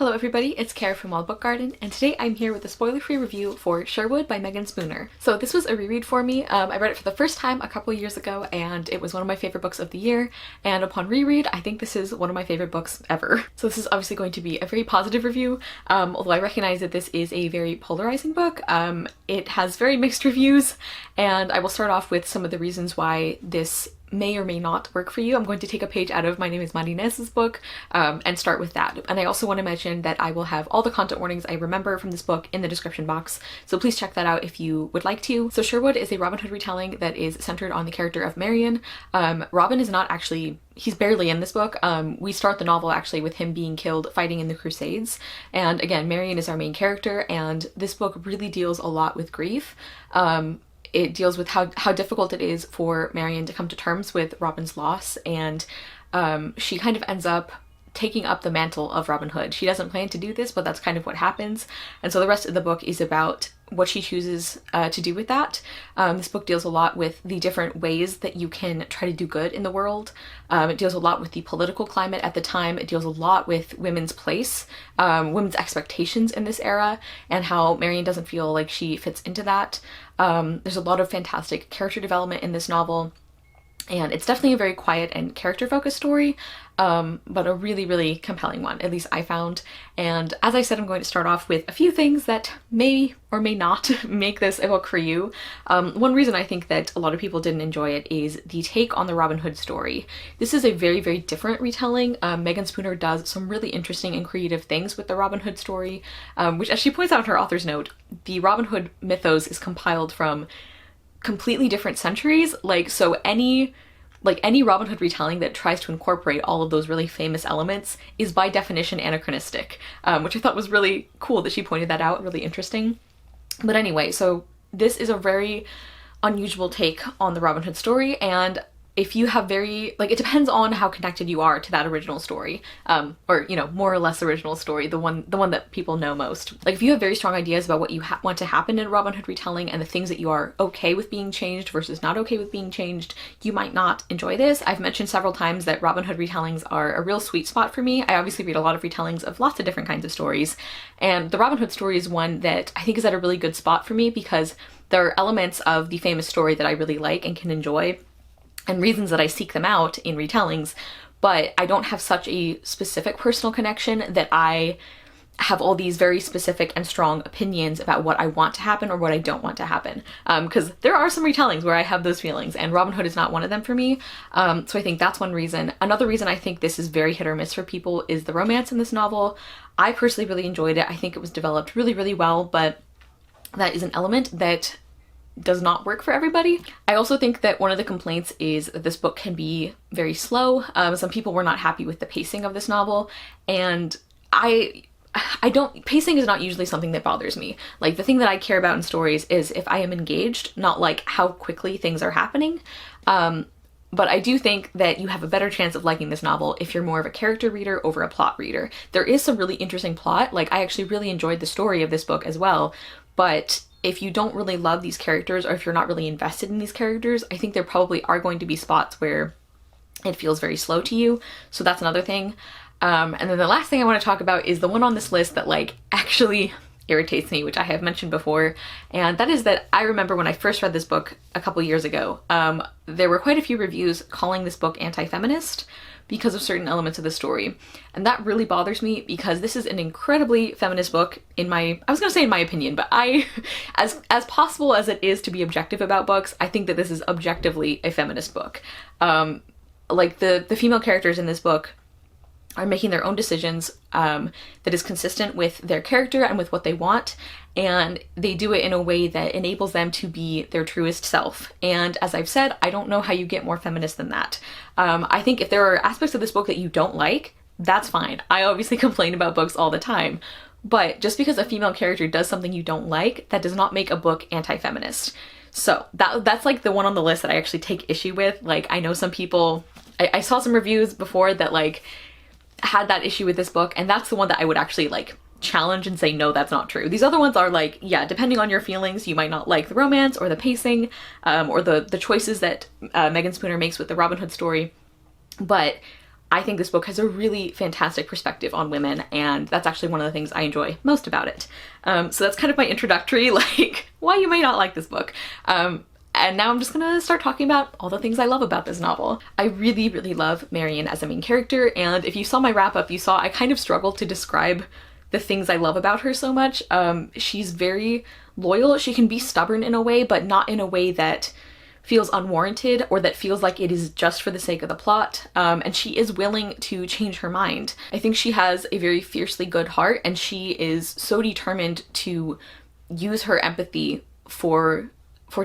Hello everybody, it's Kara from Wild Book Garden, and today I'm here with a spoiler-free review for Sherwood by Meagan. So this was a reread for me. I read it for the first time a couple years ago, and it was one of my favorite books of the year, and upon reread, I think this is one of my favorite books ever. So this is obviously going to be a very positive review, although I recognize that this is a very polarizing book. It has very mixed reviews, and I will start off with some of the reasons why this may or may not work for you. I'm going to take a page out of My Name is Marinez's book and start with that. And I also want to mention that I will have all the content warnings I remember from this book in the description box, so please check that out if you would like to. So Sherwood is a Robin Hood retelling that is centered on the character of Meagan. Robin is not actually, he's barely in this book. We start the novel actually with him being killed fighting in the Crusades. And again, Meagan is our main character, and this book really deals a lot with grief. It deals with how difficult it is for Meagan to come to terms with Robin's loss, and she kind of ends up taking up the mantle of Robin Hood. She doesn't plan to do this, but that's kind of what happens. And so the rest of the book is about what she chooses to do with that. This book deals a lot with the different ways that you can try to do good in the world. It deals a lot with the political climate at the time. It deals a lot with women's place, women's expectations in this era, and how Meagan doesn't feel like she fits into that. There's a lot of fantastic character development in this novel, and it's definitely a very quiet and character-focused story, but a really, really compelling one, at least I found. And as I said, I'm going to start off with a few things that may or may not make this a book for you. One reason I think that a lot of people didn't enjoy it is the take on the Robin Hood story. This is a very, very different retelling. Meagan Spooner does some really interesting and creative things with the Robin Hood story, which, as she points out in her author's note, the Robin Hood mythos is compiled from completely different centuries. So any Robin Hood retelling that tries to incorporate all of those really famous elements is by definition anachronistic, which I thought was really cool that she pointed that out, really interesting. But anyway, so this is a very unusual take on the Robin Hood story, and if you have it depends on how connected you are to that original story, or, more or less original story, the one that people know most. If you have very strong ideas about what you want to happen in a Robin Hood retelling and the things that you are okay with being changed versus not okay with being changed, you might not enjoy this. I've mentioned several times that Robin Hood retellings are a real sweet spot for me. I obviously read a lot of retellings of lots of different kinds of stories, and the Robin Hood story is one that I think is at a really good spot for me because there are elements of the famous story that I really like and can enjoy, and reasons that I seek them out in retellings, but I don't have such a specific personal connection that I have all these very specific and strong opinions about what I want to happen or what I don't want to happen. Because there are some retellings where I have those feelings, and Robin Hood is not one of them for me. So I think that's one reason. Another reason I think this is very hit or miss for people is the romance in this novel. I personally really enjoyed it. I think it was developed really, really well, but that is an element that does not work for everybody. I also think that one of the complaints is that this book can be very slow. Some people were not happy with the pacing of this novel, and pacing is not usually something that bothers me. The thing that I care about in stories is if I am engaged, not how quickly things are happening. But I do think that you have a better chance of liking this novel if you're more of a character reader over a plot reader. There is some really interesting plot. I actually really enjoyed the story of this book as well, but if you don't really love these characters, or if you're not really invested in these characters, I think there probably are going to be spots where it feels very slow to you. So that's another thing. And then the last thing I want to talk about is the one on this list that actually irritates me, which I have mentioned before. And that is that I remember when I first read this book a couple years ago, there were quite a few reviews calling this book anti-feminist because of certain elements of the story. And that really bothers me because this is an incredibly feminist book I was gonna say in my opinion, but as possible as it is to be objective about books, I think that this is objectively a feminist book. The female characters in this book are making their own decisions that is consistent with their character and with what they want, and they do it in a way that enables them to be their truest self. And as I've said, I don't know how you get more feminist than that. I think if there are aspects of this book that you don't like, that's fine. I obviously complain about books all the time, but just because a female character does something you don't like, that does not make a book anti-feminist. So that's the one on the list that I actually take issue with. I know some people, I saw some reviews before that had that issue with this book, and that's the one that I would actually challenge and say, no, that's not true. These other ones are yeah, depending on your feelings, you might not like the romance or the pacing, or the choices that Meagan Spooner makes with the Robin Hood story, but I think this book has a really fantastic perspective on women, and that's actually one of the things I enjoy most about it. So that's kind of my introductory, like, why you may not like this book. And now I'm just gonna start talking about all the things I love about this novel. I really, really love Meagan as a main character, and if you saw my wrap-up, you saw I kind of struggled to describe the things I love about her so much. She's very loyal. She can be stubborn in a way, but not in a way that feels unwarranted or that feels like it is just for the sake of the plot. And she is willing to change her mind. I think she has a very fiercely good heart, and she is so determined to use her empathy for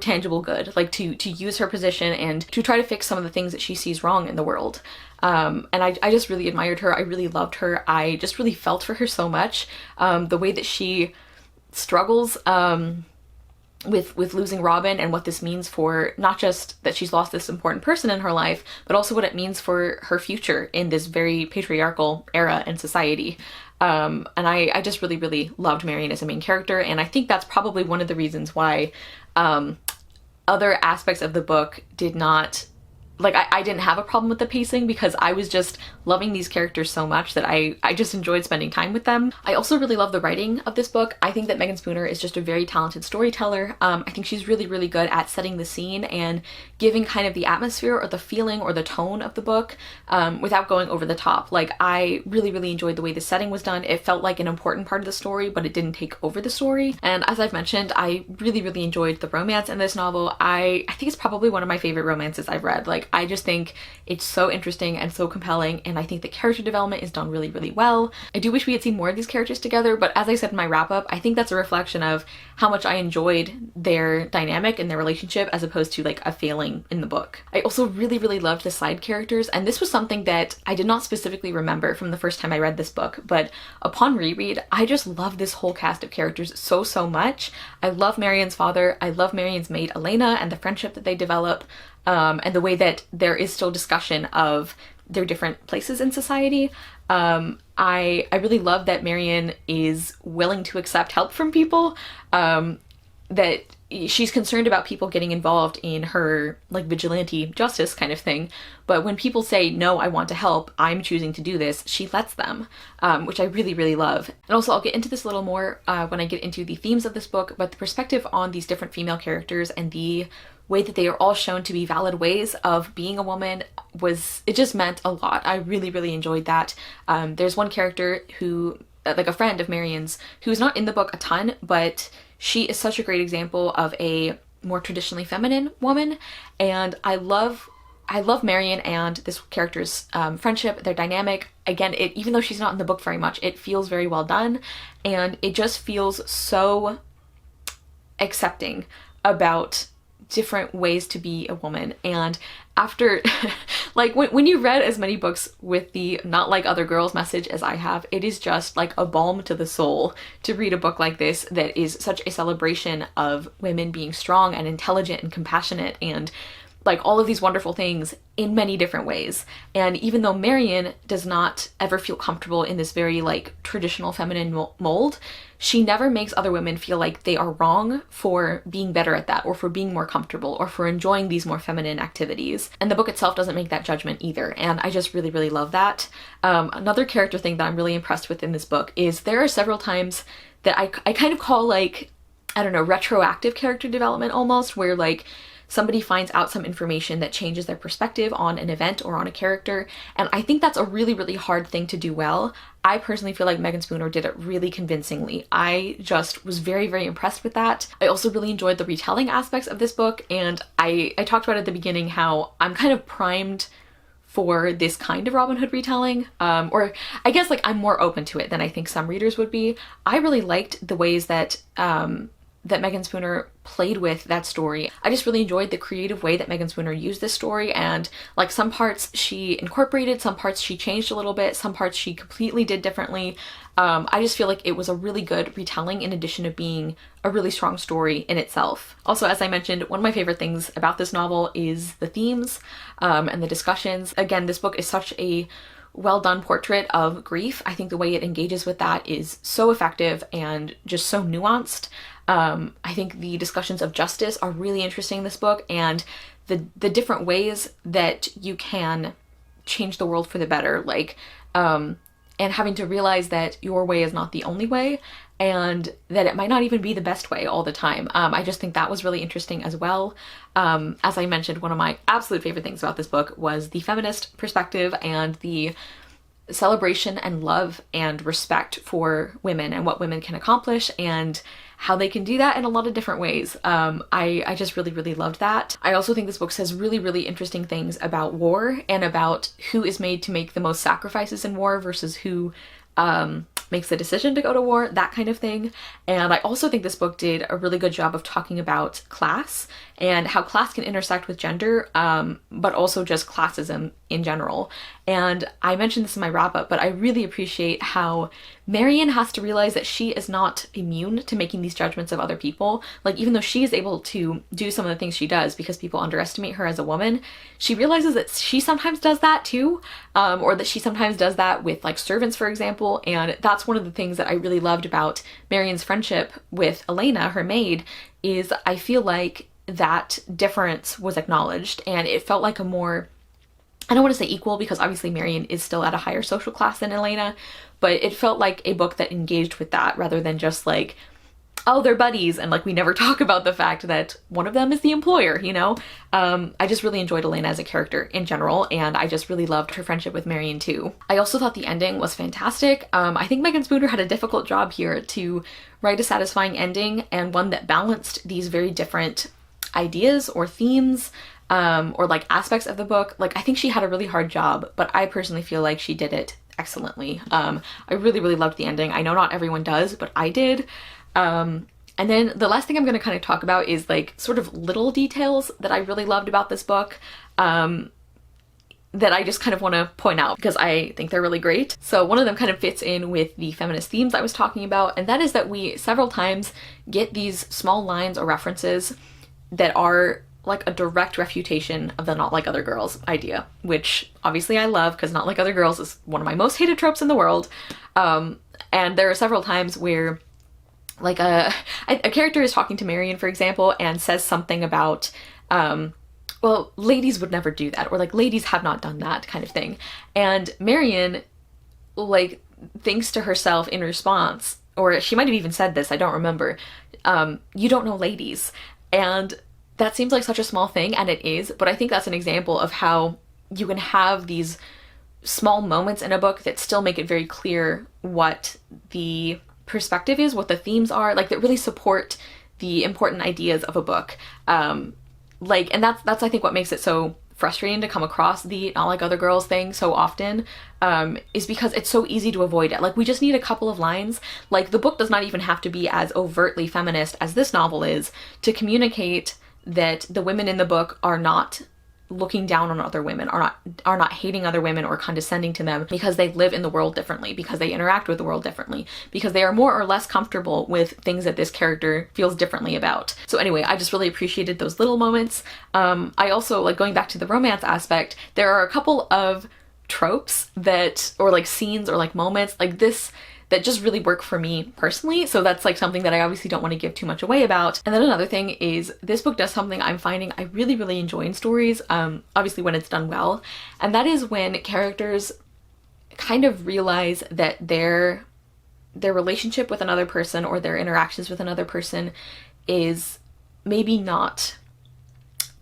tangible good, like to use her position and to try to fix some of the things that she sees wrong in the world. And I just really admired her. I really loved her. I just really felt for her so much. The way that she struggles with losing Robin, and what this means for not just that she's lost this important person in her life, but also what it means for her future in this very patriarchal era in society. And I just really, really loved Meagan as a main character, and I think that's probably one of the reasons why other aspects of the book did not, like, I didn't have a problem with the pacing, because I was just loving these characters so much that I just enjoyed spending time with them. I also really love the writing of this book. I think that Meagan Spooner is just a very talented storyteller. I think she's really, really good at setting the scene and giving kind of the atmosphere or the feeling or the tone of the book without going over the top. Like, I really, really enjoyed the way the setting was done. It felt like an important part of the story, but it didn't take over the story. And as I've mentioned, I really, really enjoyed the romance in this novel. I think it's probably one of my favorite romances I've read. Like, I just think it's so interesting and so compelling, and I think the character development is done really, really well. I do wish we had seen more of these characters together, but as I said in my wrap-up, I think that's a reflection of how much I enjoyed their dynamic and their relationship as opposed to like a failing in the book. I also really, really loved the side characters, and this was something that I did not specifically remember from the first time I read this book, but upon reread, I just love this whole cast of characters so, so much. I love Marian's father, I love Marian's maid Elena and the friendship that they develop, and the way that there is still discussion of their different places in society. I really love that Meagan is willing to accept help from people, that she's concerned about people getting involved in her like vigilante justice kind of thing, but when people say, no, I want to help, I'm choosing to do this, she lets them, which I really, really love. And also I'll get into this a little more when I get into the themes of this book, but the perspective on these different female characters and the way that they are all shown to be valid ways of being a woman it just meant a lot. I really, really enjoyed that. There's one character who, like a friend of Marian's, who's not in the book a ton, but she is such a great example of a more traditionally feminine woman, and I love Meagan and this character's friendship, their dynamic. Again, even though she's not in the book very much, it feels very well done, and it just feels so accepting about different ways to be a woman. And after like when you read as many books with the not like other girls message as I have, it is just like a balm to the soul to read a book like this that is such a celebration of women being strong and intelligent and compassionate and like all of these wonderful things in many different ways. And even though Meagan does not ever feel comfortable in this very like traditional feminine mold, she never makes other women feel like they are wrong for being better at that, or for being more comfortable, or for enjoying these more feminine activities. And the book itself doesn't make that judgment either, and I just really, really love that. Another character thing that I'm really impressed with in this book is there are several times that I kind of call like, I don't know, retroactive character development almost, where like somebody finds out some information that changes their perspective on an event or on a character, and I think that's a really, really hard thing to do well. I personally feel like Meagan Spooner did it really convincingly. I just was very, very impressed with that. I also really enjoyed the retelling aspects of this book, and I talked about at the beginning how I'm kind of primed for this kind of Robin Hood retelling, or I guess like I'm more open to it than I think some readers would be. I really liked the ways that that Meagan Spooner played with that story. I just really enjoyed the creative way that Meagan Spooner used this story, and like some parts she incorporated, some parts she changed a little bit, some parts she completely did differently. I just feel like it was a really good retelling in addition to being a really strong story in itself. Also, as I mentioned, one of my favorite things about this novel is the themes and the discussions. Again, this book is such a well done portrait of grief. I think the way it engages with that is so effective and just so nuanced. I think the discussions of justice are really interesting in this book, and the different ways that you can change the world for the better, like, and having to realize that your way is not the only way and that it might not even be the best way all the time. I just think that was really interesting as well. As I mentioned, one of my absolute favorite things about this book was the feminist perspective and the celebration and love and respect for women and what women can accomplish and how they can do that in a lot of different ways. I just really, really loved that. I also think this book says really, really interesting things about war and about who is made to make the most sacrifices in war versus who makes the decision to go to war, that kind of thing. And I also think this book did a really good job of talking about class and how class can intersect with gender, but also just classism in general. And I mentioned this in my wrap up, but I really appreciate how Meagan has to realize that she is not immune to making these judgments of other people. Like, even though she is able to do some of the things she does because people underestimate her as a woman, she realizes that she sometimes does that too, or that she sometimes does that with like servants, for example. And that's one of the things that I really loved about Meagan's friendship with Elena, her maid, is I feel like that difference was acknowledged and it felt like a more, I don't want to say equal because obviously Meagan is still at a higher social class than Elena, but it felt like a book that engaged with that rather than just like, oh, they're buddies and like we never talk about the fact that one of them is the employer, you know? I just really enjoyed Elena as a character in general, and I just really loved her friendship with Meagan too. I also thought the ending was fantastic. I think Meagan Spooner had a difficult job here to write a satisfying ending and one that balanced these very different ideas or themes or like aspects of the book. Like, I think she had a really hard job, but I personally feel like she did it excellently. I really, really loved the ending. I know not everyone does, but I did. And then the last thing I'm going to kind of talk about is like sort of little details that I really loved about this book, that I just kind of want to point out because I think they're really great. So one of them kind of fits in with the feminist themes I was talking about, and that is that we several times get these small lines or references that are like a direct refutation of the not like other girls idea, which obviously I love because not like other girls is one of my most hated tropes in the world. And there are several times where like a character is talking to Meagan, for example, and says something about, well, ladies would never do that, or like ladies have not done that kind of thing. And Meagan like thinks to herself in response, or she might have even said this, I don't remember, you don't know ladies. And that seems like such a small thing, and it is, but I think that's an example of how you can have these small moments in a book that still make it very clear what the perspective is, what the themes are, like that really support the important ideas of a book. Like, and that's I think what makes it so frustrating to come across the not like other girls thing so often, is because it's so easy to avoid it. Like, we just need a couple of lines. Like, the book does not even have to be as overtly feminist as this novel is to communicate that the women in the book are not looking down on other women, are not hating other women or condescending to them because they live in the world differently, because they interact with the world differently, because they are more or less comfortable with things that this character feels differently about. So anyway, I just really appreciated those little moments. I also, like, going back to the romance aspect, there are a couple of tropes that, or like scenes or like moments like this, that just really work for me personally. So that's like something that I obviously don't want to give too much away about. And then another thing is this book does something I'm finding I really, really enjoy in stories, obviously when it's done well. And that is when characters kind of realize that their relationship with another person or their interactions with another person is maybe not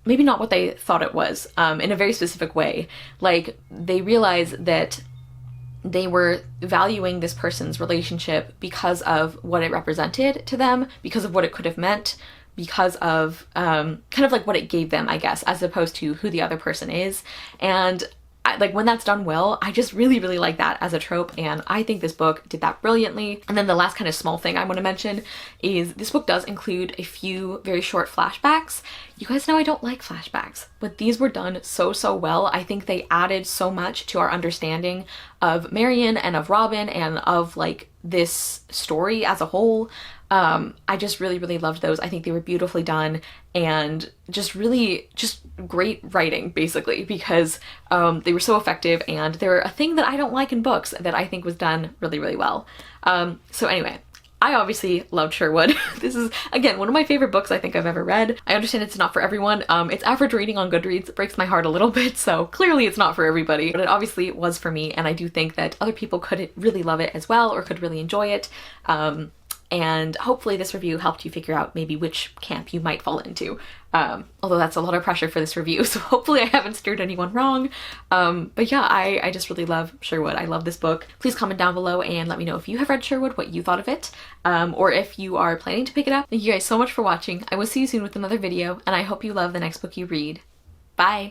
what they thought it was, in a very specific way. Like, they realize that they were valuing this person's relationship because of what it represented to them, because of what it could have meant, because of kind of like what it gave them, I guess, as opposed to who the other person is. And like, when that's done well, I just really, really like that as a trope, and I think this book did that brilliantly. And then the last kind of small thing I want to mention is this book does include a few very short flashbacks. You guys know I don't like flashbacks, but these were done so, so well. I think they added so much to our understanding of Meagan and of Robin and of like this story as a whole. I just really, really loved those. I think they were beautifully done and just really just great writing, basically, because they were so effective, and they're a thing that I don't like in books that I think was done really, really well. So anyway, I obviously loved Sherwood. This is, again, one of my favorite books I think I've ever read. I understand it's not for everyone. Its average rating on Goodreads breaks my heart a little bit, so clearly it's not for everybody, but it obviously was for me, and I do think that other people could really love it as well, or could really enjoy it. And hopefully this review helped you figure out maybe which camp you might fall into. Although that's a lot of pressure for this review, so hopefully I haven't steered anyone wrong. But yeah, I just really love Sherwood. I love this book. Please comment down below and let me know if you have read Sherwood, what you thought of it, or if you are planning to pick it up. Thank you guys so much for watching. I will see you soon with another video, and I hope you love the next book you read. Bye!